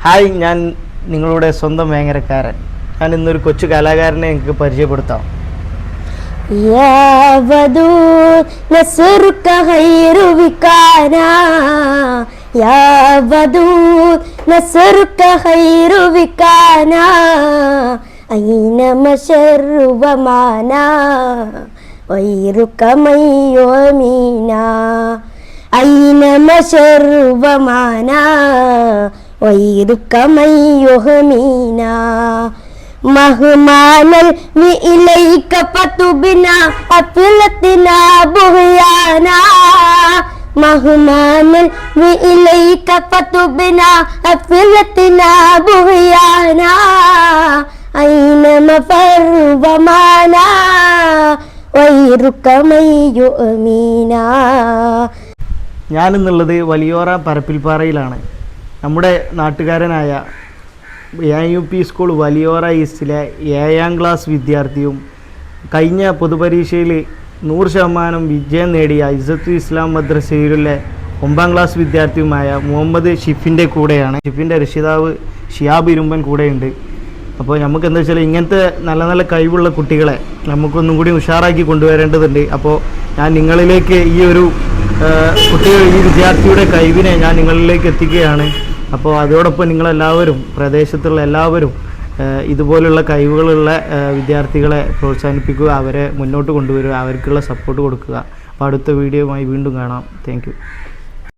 Hi, ഞാൻ നിങ്ങളുടെ സ്വന്തം വേങ്ങരക്കാരൻ. ഞാൻ ഇന്നൊരു കൊച്ചു കലാകാരനെ എനിക്ക് പരിചയപ്പെടുത്താം. ويرك من يهمينا مهما نلوي إليك فتبنا أفلتنا بغيانا مهما نلوي إليك فتبنا أفلتنا بغيانا أين مفر ومانا ويرك من يؤمنا. ഞാനെന്നുള്ളത് വലിയോറ പരപ്പിൽപ്പാറയിലാണ്. നമ്മുടെ നാട്ടുകാരനായ AUP സ്കൂൾ വലിയോറ ഈസ്റ്റിലെ 7ാം ക്ലാസ് വിദ്യാർത്ഥിയും കഴിഞ്ഞ പൊതുപരീക്ഷയിൽ 100% വിജയം നേടിയ ഇസ്സത്തുൽ ഇസ്ലാം മദ്രസയിലെ 9ാം ക്ലാസ് വിദ്യാർത്ഥിയുമായ മുഹമ്മദ് ഷിഫിൻ്റെ കൂടെയാണ്. ഷിഫിൻ്റെ രക്ഷിതാവ് ഷിയാബ് ഇരുമ്പൻ കൂടെയുണ്ട്. അപ്പോൾ നമുക്ക് എന്താ വെച്ചാൽ ഇങ്ങനത്തെ നല്ല നല്ല കഴിവുള്ള കുട്ടികളെ നമുക്കൊന്നും കൂടി ഉഷാറാക്കി കൊണ്ടുവരേണ്ടതുണ്ട്. അപ്പോൾ ഞാൻ നിങ്ങളിലേക്ക് ഈ വിദ്യാർത്ഥിയുടെ കഴിവിനെ ഞാൻ നിങ്ങളിലേക്ക് എത്തിക്കുകയാണ്. അപ്പോൾ അതോടൊപ്പം നിങ്ങളെല്ലാവരും, പ്രദേശത്തുള്ള എല്ലാവരും ഇതുപോലുള്ള കഴിവുകളുള്ള വിദ്യാർത്ഥികളെ പ്രോത്സാഹിപ്പിക്കുക, അവരെ മുന്നോട്ട് കൊണ്ടുവരിക, അവർക്കുള്ള സപ്പോർട്ട് കൊടുക്കുക. അപ്പോൾ അടുത്ത വീഡിയോയുമായി വീണ്ടും കാണാം. Thank you.